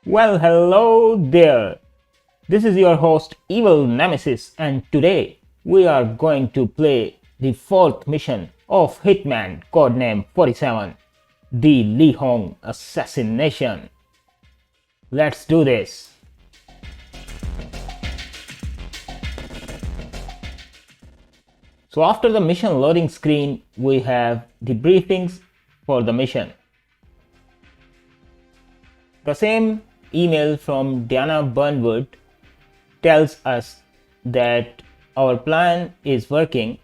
Well, hello there. This is your host Evil Nemesis, and today we are going to play the fourth mission of Hitman Codename 47, the Li Hong Assassination. Let's do this. So after the mission loading screen, we have the briefings for the mission. The same email from Diana Burnwood tells us that our plan is working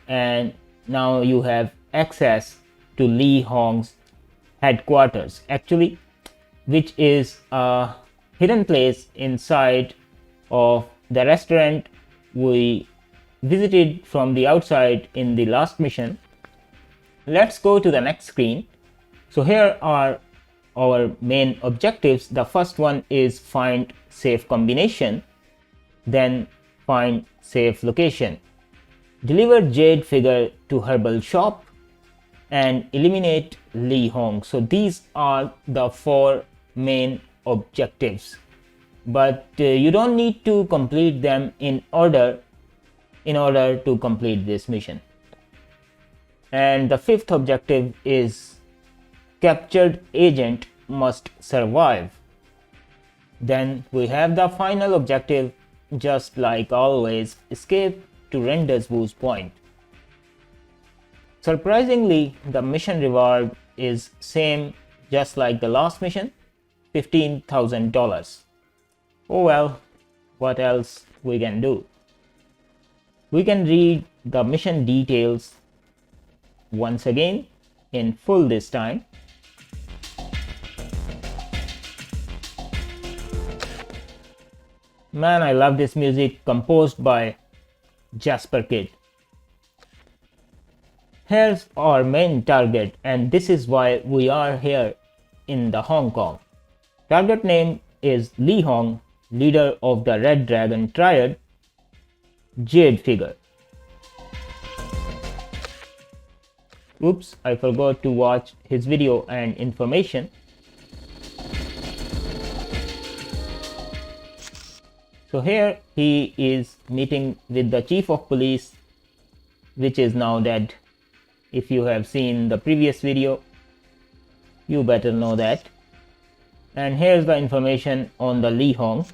and now you have access to Li Hong's headquarters, actually, which is a hidden place inside of the restaurant we visited from the outside in the last mission. Let's go to the next screen. So here are our main objectives. The first one is find safe combination, then find safe location, deliver jade figure to herbal shop, and eliminate Li Hong. So these are the four main objectives, but you don't need to complete them in order to complete this mission. And the fifth objective is captured agent must survive. Then we have the final objective, just like always, escape to Rendezvous Point. Surprisingly, the mission reward is same just like the last mission, $15,000. Oh well, what else we can do? We can read the mission details once again in full this time. Man, I love this music composed by Jasper Kidd. Here's our main target, and this is why we are here in the Hong Kong. Target name is Li Hong, leader of the Red Dragon Triad, jade figure. Oops, I forgot to watch his video and information. So here he is meeting with the chief of police, which is now dead. If you have seen the previous video, you better know that. And here's the information on the Li Hong.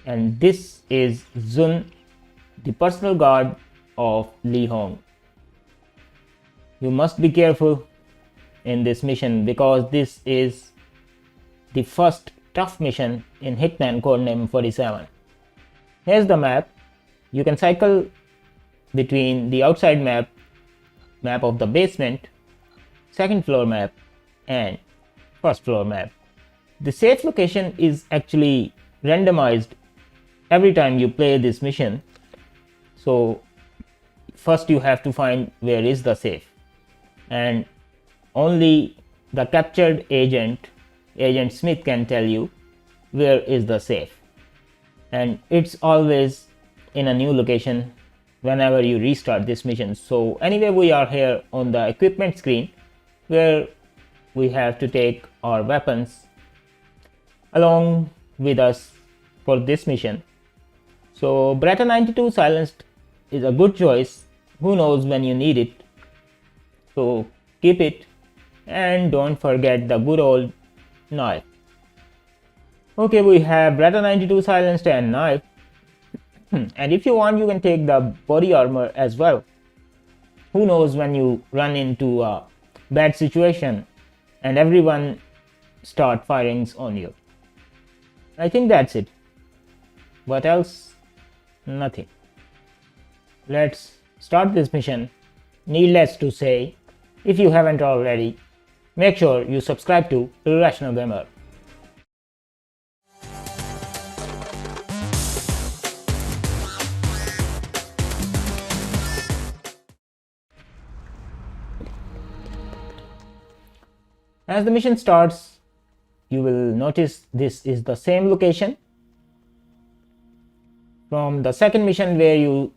And this is Zun, the personal guard of Li Hong. You must be careful in this mission because this is the first tough mission in Hitman Codename 47. Here's the map. You can cycle between the outside map of the basement, second floor map, and first floor map. The safe location is actually randomized every time you play this mission. So first you have to find where is the safe, and only the captured agent Smith can tell you where is the safe, and it's always in a new location whenever you restart this mission. So anyway, we are here on the equipment screen where we have to take our weapons along with us for this mission. So Beretta 92 silenced is a good choice. Who knows when you need it, so keep it, and don't forget the good old knife. Okay, we have Beretta 92 silenced and knife. And if you want, you can take the body armor as well. Who knows when you run into a bad situation and everyone start firing on you. I think that's it. What else? Nothing. Let's start this mission. Needless to say, if you haven't already, make sure you subscribe to Irrational Gamer. As the mission starts, you will notice this is the same location from the second mission where you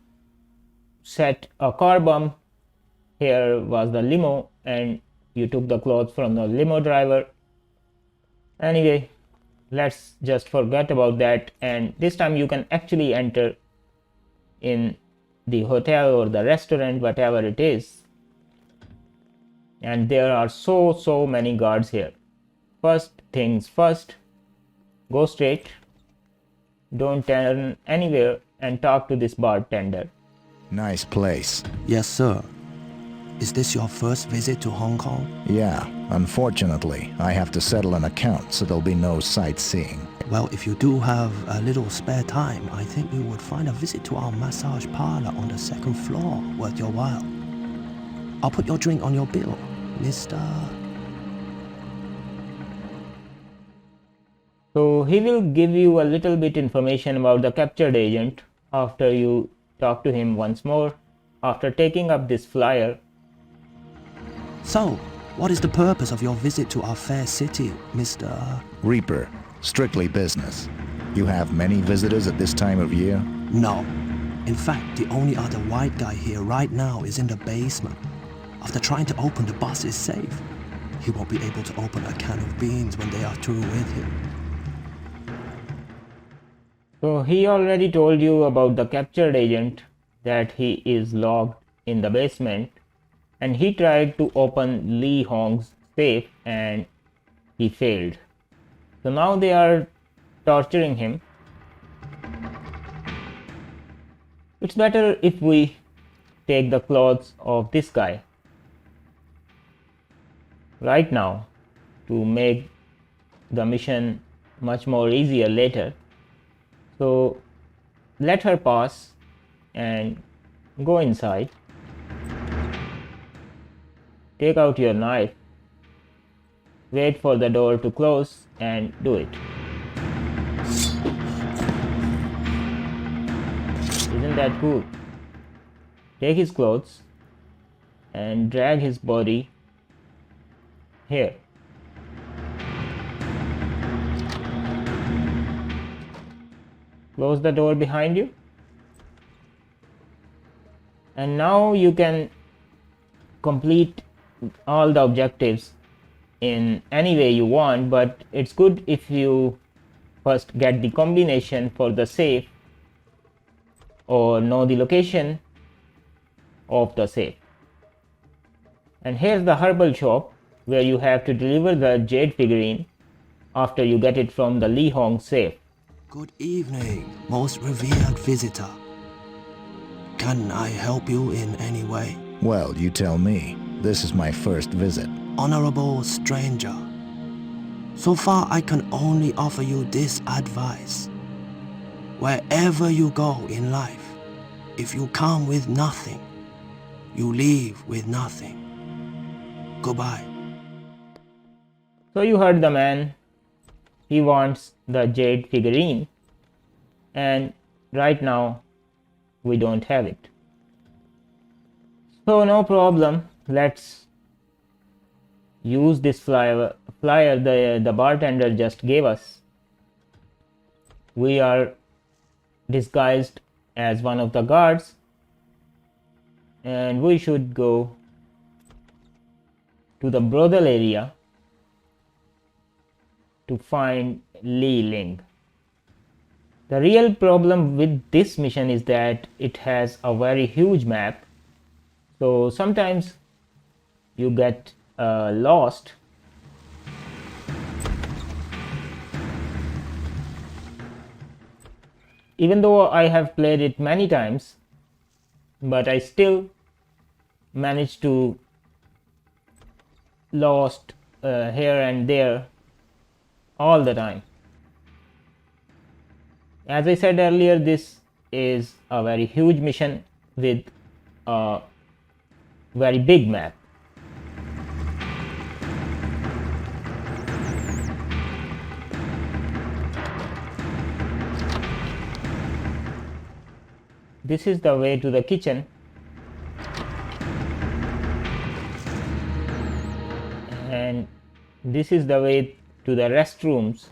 set a car bomb. Here was the limo and you took the clothes from the limo driver. Anyway, let's just forget about that, and this time you can actually enter in the hotel or the restaurant, whatever it is, and there are so many guards here. First things first, go straight, don't turn anywhere, and talk to this bartender. Nice place. Yes, sir. Is this your first visit to Hong Kong? Yeah, unfortunately, I have to settle an account, so there'll be no sightseeing. Well, if you do have a little spare time, I think you would find a visit to our massage parlor on the second floor worth your while. I'll put your drink on your bill, Mr. So he will give you a little bit information about the captured agent after you talk to him once more, after taking up this flyer. So, what is the purpose of your visit to our fair city, Mr. Reaper, strictly business. You have many visitors at this time of year? No. In fact, the only other white guy here right now is in the basement. After trying to open the bus's safe, he won't be able to open a can of beans when they are through with him. So he already told you about the captured agent, that he is locked in the basement, and he tried to open Li Hong's safe and he failed. So now they are torturing him. It's better if we take the clothes of this guy right now to make the mission much more easier later. So let her pass and go inside. Take out your knife, wait for the door to close and do it. Isn't that cool? Take his clothes and drag his body here. Close the door behind you. And now you can complete all the objectives in any way you want, but it's good if you first get the combination for the safe or know the location of the safe. And here's the herbal shop where you have to deliver the jade figurine after you get it from the Li Hong safe. Good evening, most revered visitor. Can I help you in any way? Well, you tell me. This is my first visit. Honorable stranger, so far I can only offer you this advice. Wherever you go in life, if you come with nothing, you leave with nothing. Goodbye. So you heard the man. He wants the jade figurine, and right now we don't have it. So no problem. Let's use this flyer the bartender just gave us. We are disguised as one of the guards, and we should go to the brothel area to find Li Ling. The real problem with this mission is that it has a very huge map, so sometimes you get lost. Even though I have played it many times, but I still manage to lost here and there all the time. As I said earlier, this is a very huge mission with a very big map. This is the way to the kitchen, and this is the way to the restrooms.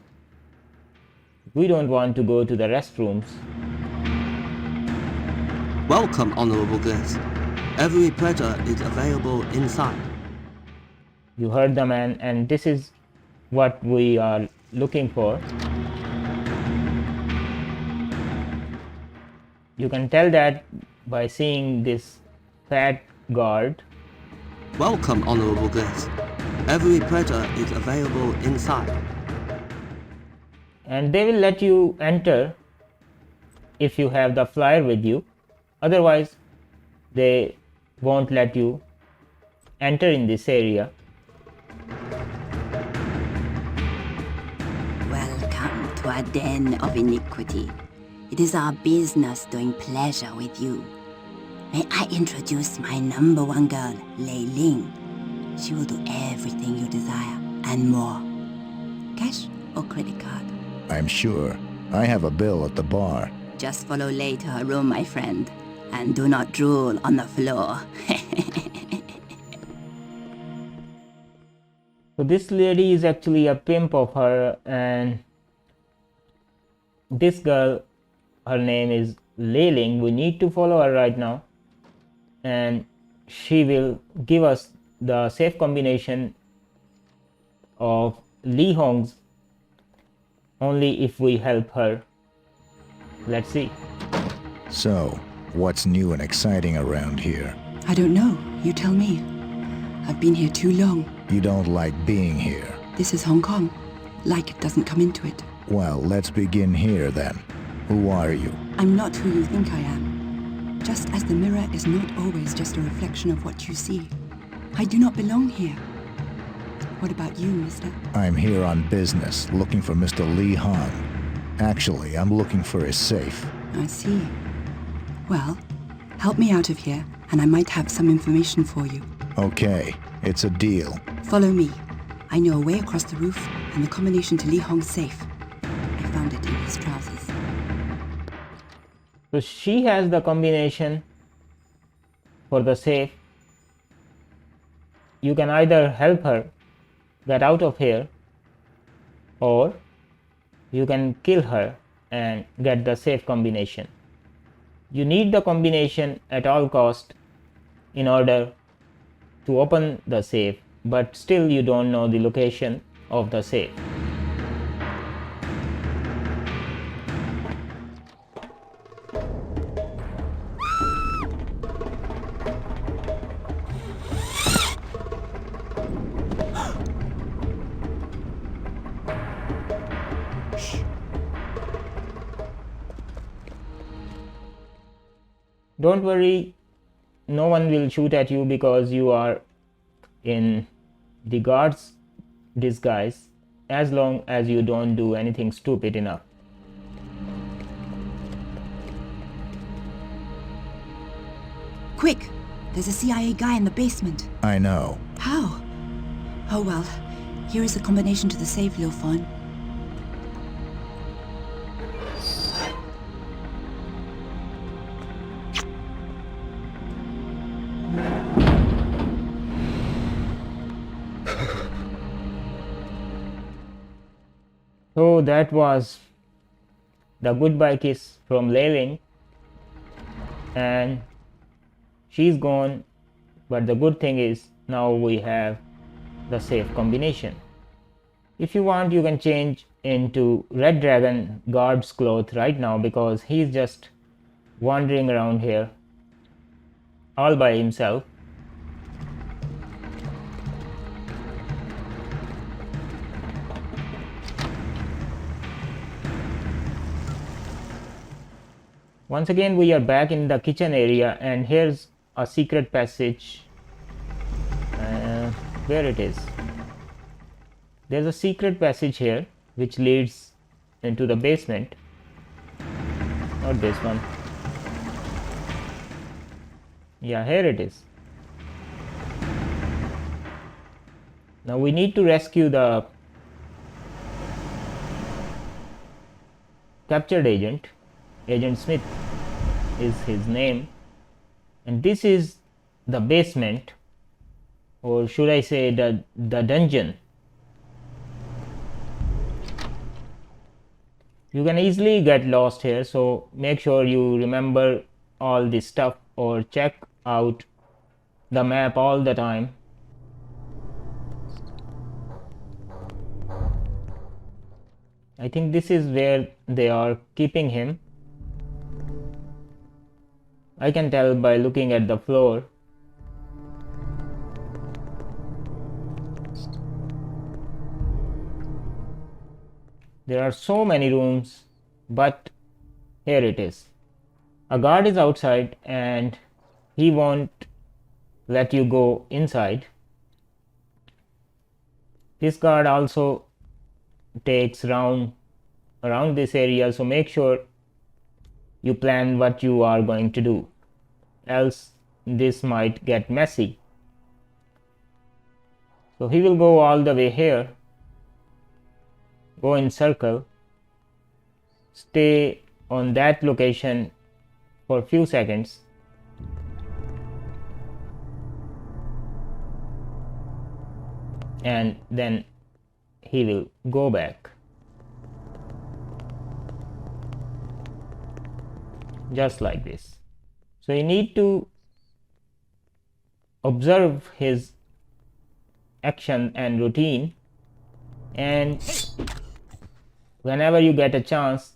We don't want to go to the restrooms. Welcome, honorable guest. Every pleasure is available inside. You heard the man, and this is what we are looking for. You can tell that by seeing this fat guard. Welcome, honorable guest. Every pleasure is available inside. And they will let you enter if you have the flyer with you. Otherwise, they won't let you enter in this area. Welcome to our den of iniquity. It is our business doing pleasure with you. May I introduce my number one girl, Lei Ling. She will do everything you desire and more. Cash or credit card? I'm sure. I have a bill at the bar. Just follow Lei to her room, my friend. And do not drool on the floor. So this lady is actually a pimp of her, and this girl, her name is Lei Ling. We need to follow her right now, and she will give us the safe combination of Li Hong's only if we help her. Let's see. So, what's new and exciting around here? I don't know. You tell me. I've been here too long. You don't like being here. This is Hong Kong. Like it doesn't come into it. Well, let's begin here then. Who are you? I'm not who you think I am. Just as the mirror is not always just a reflection of what you see. I do not belong here. What about you, mister? I'm here on business, looking for Mr. Li Hong. Actually, I'm looking for his safe. I see. Well, help me out of here, and I might have some information for you. Okay, it's a deal. Follow me. I know a way across the roof and the combination to Li Hong's safe. I found it in his trousers. So she has the combination for the safe. You can either help her get out of here, or you can kill her and get the safe combination. You need the combination at all cost in order to open the safe, but still you don't know the location of the safe. Don't worry, no one will shoot at you because you are in the guard's disguise, as long as you don't do anything stupid enough. Quick! There's a CIA guy in the basement. I know. How? Oh well, here is the combination to the safe, Liu Fan. So that was the goodbye kiss from Lei Ling, and she's gone, but the good thing is now we have the safe combination. If you want, you can change into Red Dragon guard's cloth right now, because he's just wandering around here all by himself. Once again, we are back in the kitchen area, and here's a secret passage. Where it is? There's a secret passage here which leads into the basement. Not this one. Yeah, here it is. Now we need to rescue the captured agent. Agent Smith is his name, and this is the basement, or should I say the dungeon. You can easily get lost here, so make sure you remember all this stuff or check out the map all the time. I think this is where they are keeping him. I can tell by looking at the floor. There are so many rooms, but here it is. A guard is outside and he won't let you go inside. This guard also takes round around this area, so make sure you plan what you are going to do, else this might get messy. So he will go all the way here, go in circle, stay on that location for a few seconds, and then he will go back. Just like this. So you need to observe his action and routine, and whenever you get a chance,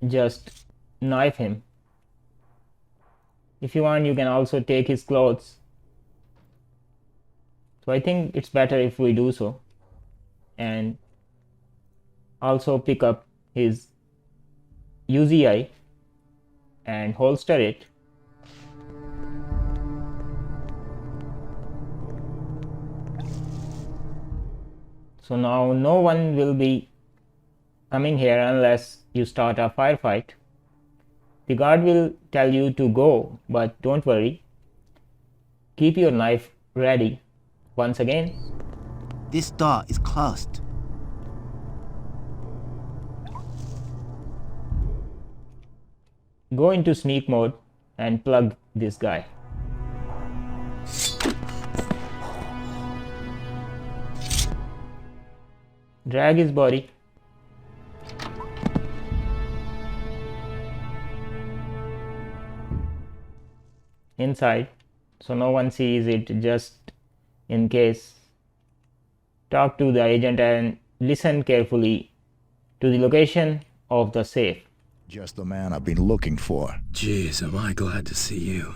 just knife him. If you want, you can also take his clothes. So I think it's better if we do so, and also pick up his UZI and holster it. So now no one will be coming here unless you start a firefight. The guard will tell you to go, but don't worry. Keep your knife ready. Once again, This door is closed. go into sneak mode and plug this guy. Drag his body. Inside, so no one sees it, just in case. Talk to the agent and listen carefully to the location of the safe. Just the man I've been looking for. Jeez, am I glad to see you.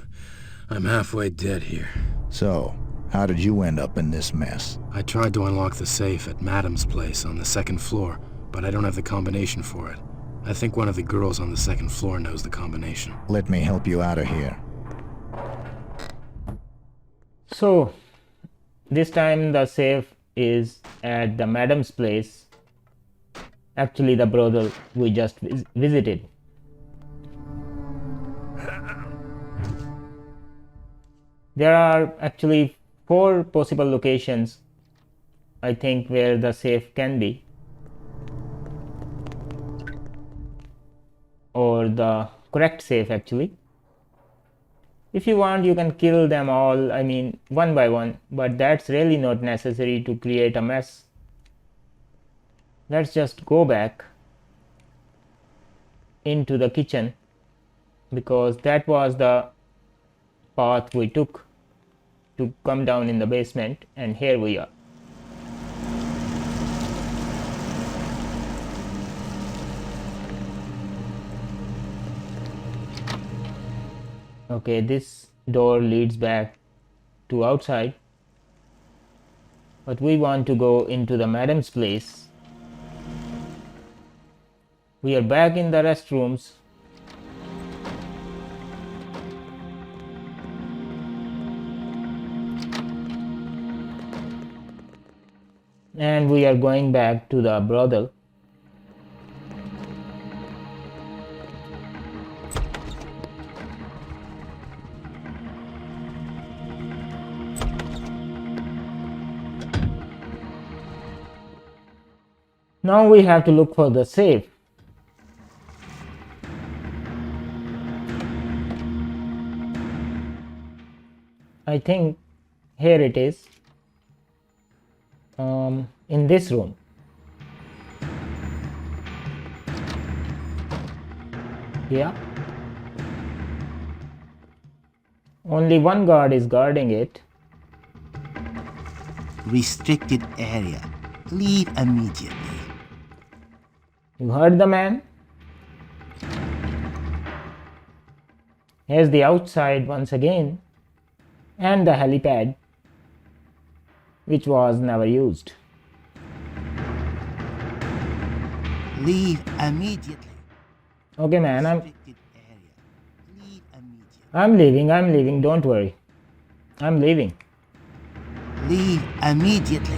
I'm halfway dead here. So, how did you end up in this mess? I tried to unlock the safe at Madam's place on the second floor, but I don't have the combination for it. I think one of the girls on the second floor knows the combination. Let me help you out of here. So this time the safe is at the madam's place, actually the brothel we just visited. There are actually 4 possible locations, I think, where the safe can be, or the correct safe actually. If you want, you can kill them all, I mean one by one, but that's really not necessary to create a mess. Let's just go back into the kitchen, because that was the path we took to come down in the basement, and here we are. Okay, this door leads back to outside, but we want to go into the madam's place. We are back in the restrooms. And we are going back to the brothel. Now we have to look for the safe. I think here it is, in this room. Yeah. Only one guard is guarding it. Restricted area. Leave immediately. You heard the man? Here's the outside once again, and the helipad, which was never used. Leave immediately. Okay, man, Restricted area. Leave immediately. I'm leaving, don't worry. I'm leaving. Leave immediately.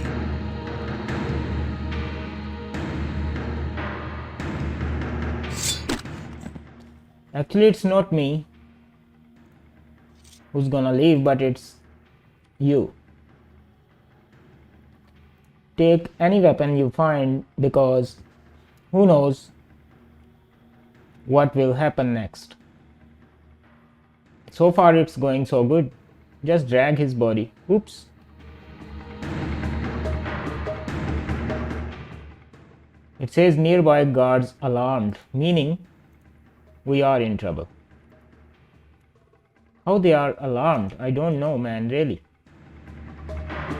Actually, it's not me who's gonna leave, but it's you. Take any weapon you find, because who knows what will happen next. So far it's going so good. Just drag his body. Oops. It says nearby guards alarmed, meaning we are in trouble. How they are alarmed, I don't know, man, really.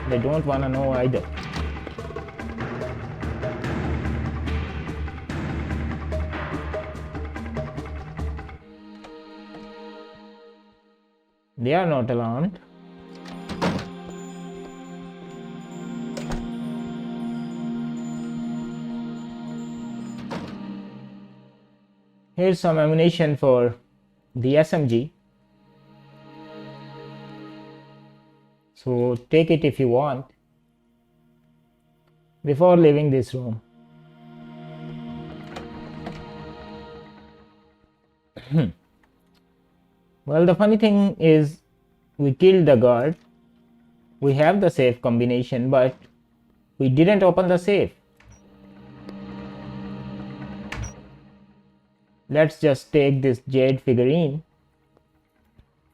They don't wanna know either. They are not alarmed. Here's some ammunition for the SMG. So take it if you want before leaving this room. Well, the funny thing is we killed the guard. We have the safe combination, but we didn't open the safe. Let's just take this jade figurine,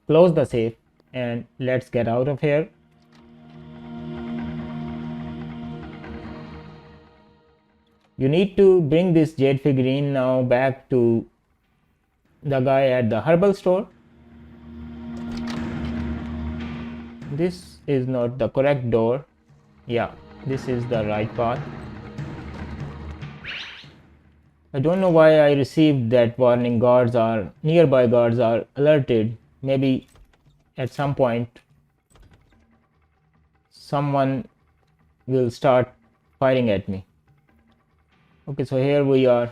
close the safe, and let's get out of here. You need to bring this jade figurine now back to the guy at the herbal store. This is not the correct door. Yeah, this is the right path. I don't know why I received that warning. Nearby guards are alerted. Maybe at some point someone will start firing at me. Okay, so here we are.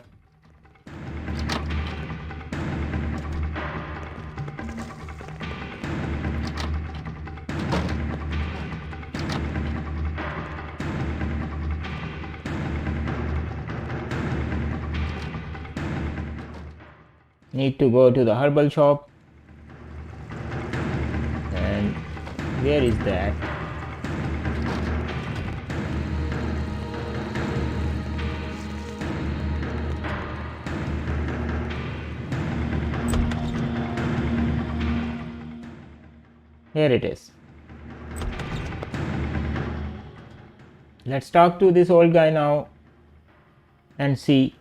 Need to go to the herbal shop. And where is that? Here it is. Let's talk to this old guy now and see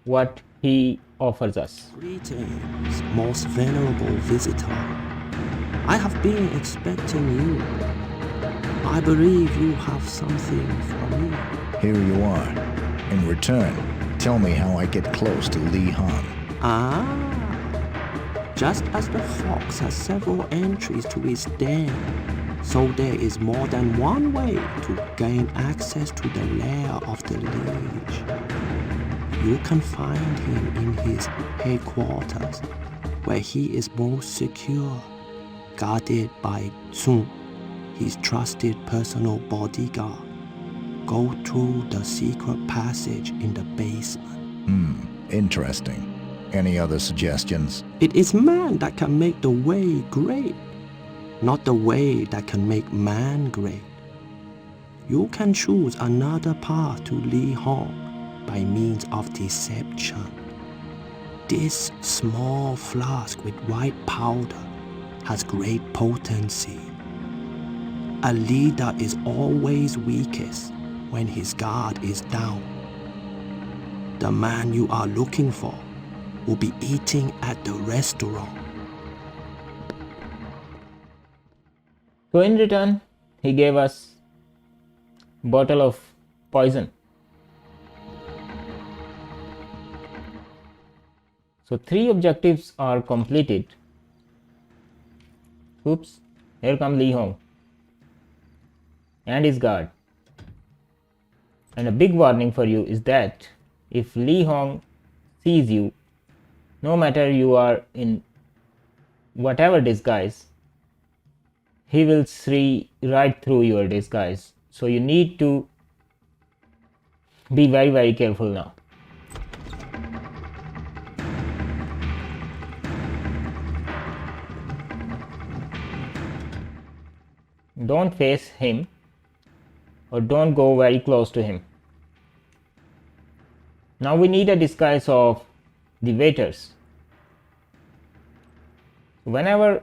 what he offers us. Greetings, most venerable visitor. I have been expecting you. I believe you have something for me. Here you are. In return, tell me how I get close to Li Han. Ah, just as the fox has several entries to his den, so there is more than one way to gain access to the lair of the Lich. You can find him in his headquarters, where he is most secure, guarded by Sun, his trusted personal bodyguard. Go through the secret passage in the basement. Interesting. Any other suggestions? It is man that can make the way great, not the way that can make man great. You can choose another path to Li Hong by means of deception. This small flask with white powder has great potency. A leader is always weakest when his guard is down. The man you are looking for will be eating at the restaurant. So in return, he gave us a bottle of poison. So 3 objectives are completed. Oops, here come Li Hong and his guard. And a big warning for you is that if Li Hong sees you, no matter you are in whatever disguise, he will see right through your disguise. So you need to be very careful now. Don't face him or don't go very close to him. Now we need a disguise of the waiters. Whenever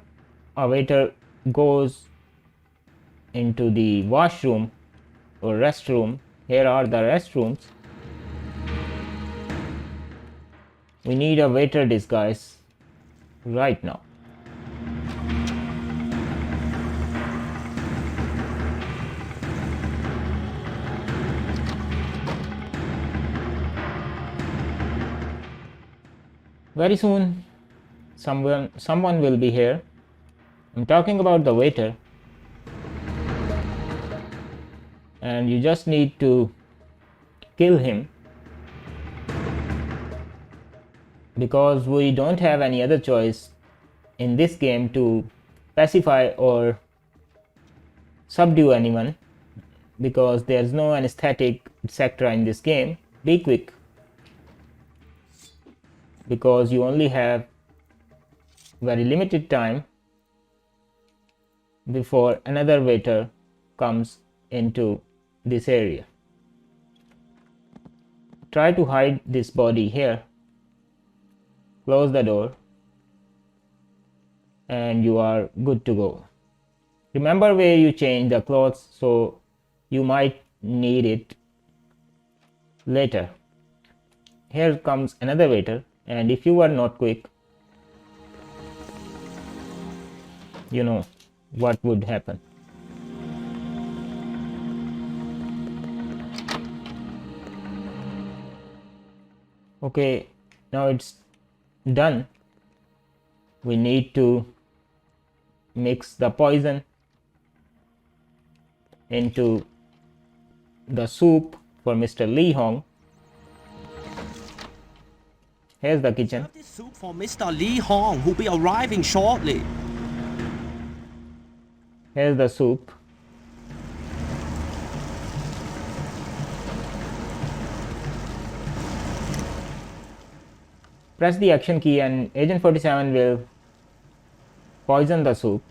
a waiter goes into the washroom or restroom, here are the restrooms, we need a waiter disguise right now. Very soon someone will be here. I'm talking about the waiter, and you just need to kill him because we don't have any other choice in this game to pacify or subdue anyone, because there's no anesthetic etc. in this game. Be quick, because you only have very limited time before another waiter comes into this area. Try to hide this body here, close the door, and you are good to go. Remember where you change the clothes, so you might need it later. Here comes another waiter, and if you are not quick, you know what would happen. Okay, now it's done. We need to mix the poison into the soup for Mr. Li Hong. Here's the kitchen. This soup for Mr. Li Hong, who'll be arriving shortly. Here's the soup. Press the action key and Agent 47 will poison the soup.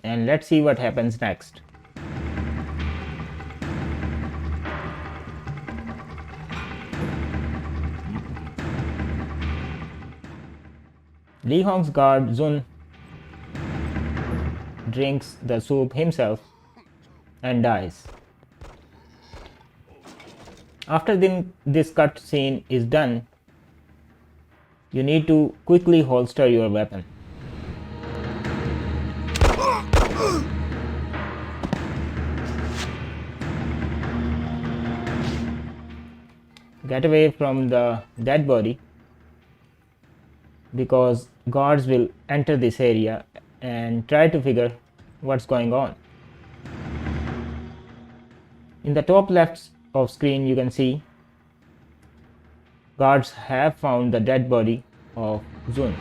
And let's see what happens next. Li Hong's guard Zun drinks the soup himself and dies. After this cut scene is done, you need to quickly holster your weapon. Get away from the dead body, because guards will enter this area and try to figure what's going on. In the top left of screen you can see guards have found the dead body of Zun.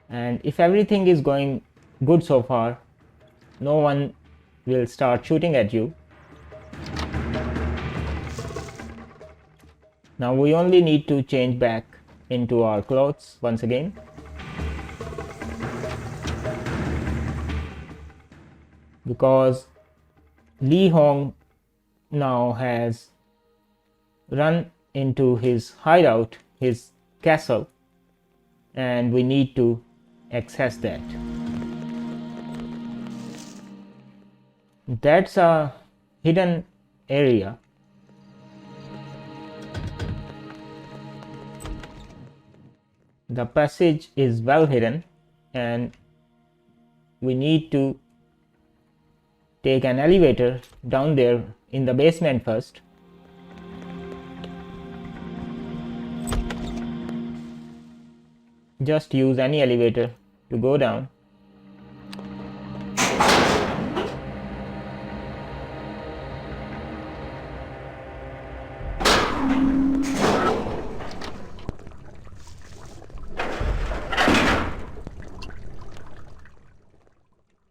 And if everything is going good so far, no one will start shooting at you. Now we only need to change back into our clothes once again. Because Li Hong now has run into his hideout, his castle, and we need to access that. That's a hidden area. The passage is well hidden and we need to take an elevator down there in the basement first. Just use any elevator to go down.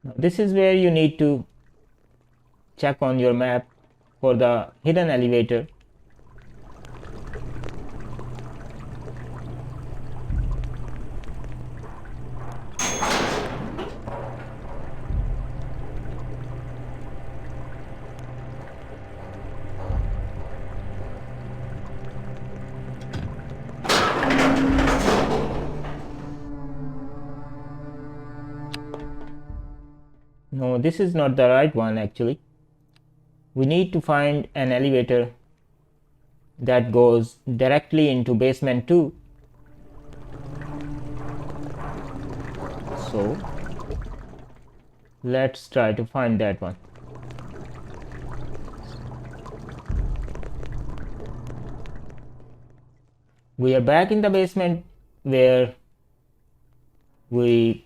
Now, this is where you need to check on your map for the hidden elevator. No, this is not the right one actually. We need to find an elevator that goes directly into basement 2. So let's try to find that one. We are back in the basement where we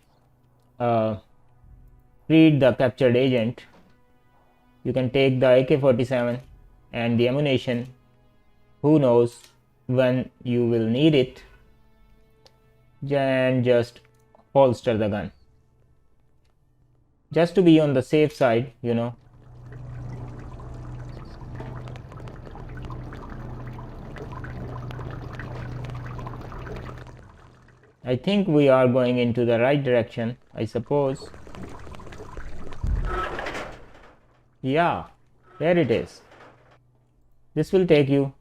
freed the captured agent. You can take the AK-47 and the ammunition. Who knows when you will need it, and just holster the gun. Just to be on the safe side, you know. I think we are going into the right direction, I suppose. Yeah, there it is. This will take you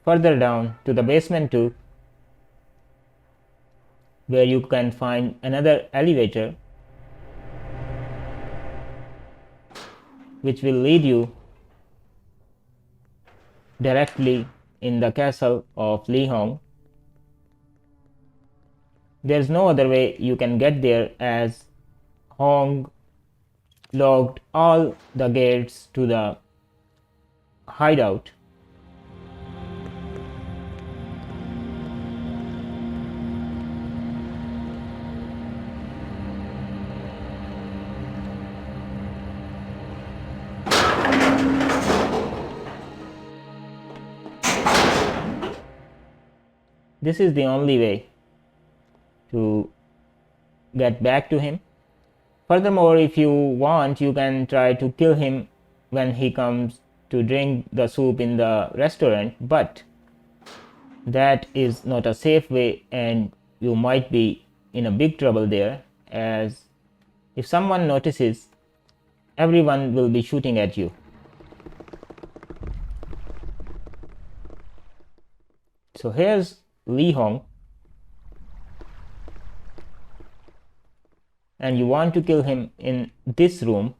further down to the basement 2, where you can find another elevator which will lead you directly in the castle of Li Hong. There's no other way you can get there, as Hong locked all the gates to the hideout. This is the only way to get back to him. Furthermore, if you want, you can try to kill him when he comes to drink the soup in the restaurant, but that is not a safe way, and you might be in a big trouble there, as if someone notices, everyone will be shooting at you. So here's Li Hong, and you want to kill him in this room,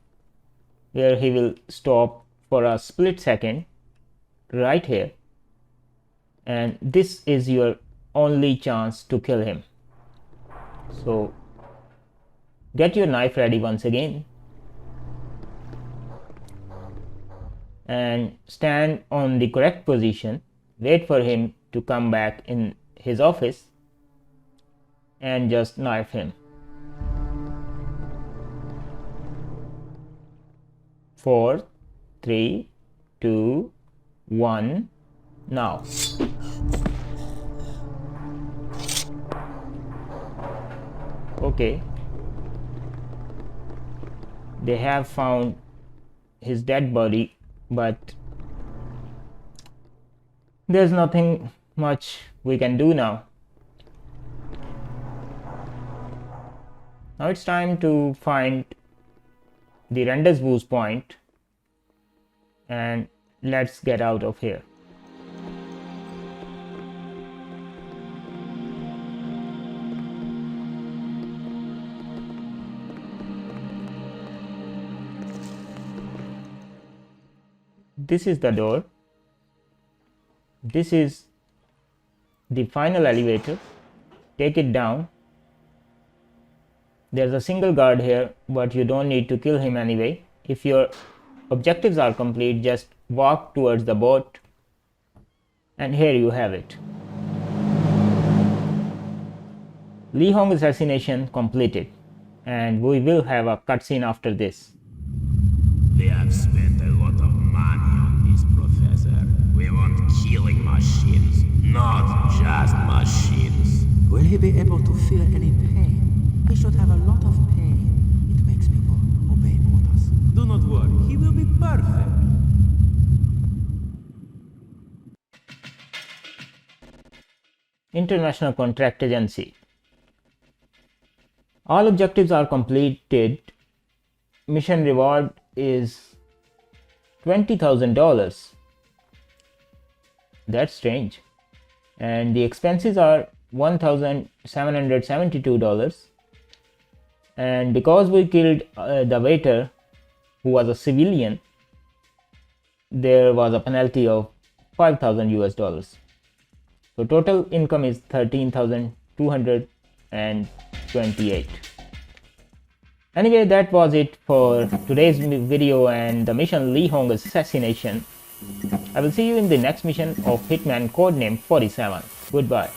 where he will stop for a split second right here, and this is your only chance to kill him. So get your knife ready once again and stand on the correct position. Wait for him to come back in his office and just knife him. 4, 3, 2, 1, now. Okay. They have found his dead body, but there's nothing much we can do now. Now it's time to find the rendezvous point, and let's get out of here. This is the door. This is the final elevator. Take it down. There's a single guard here, but you don't need to kill him anyway. If your objectives are complete, just walk towards the boat, and here you have it. Li Hong assassination completed, and we will have a cutscene after this. They have spent a lot of money on this, Professor. We want killing machines, not just machines. Will he be able to feel any pain? He should have a lot of pain. It makes people obey orders. Do not worry, he will be perfect. International Contract Agency. All objectives are completed. Mission reward is $20,000. That's strange. And the expenses are $1,772. And because we killed the waiter, who was a civilian, there was a penalty of $5,000. So total income is $13,228. Anyway, that was it for today's video and the mission Li Hong Assassination. I will see you in the next mission of Hitman Codename 47. Goodbye.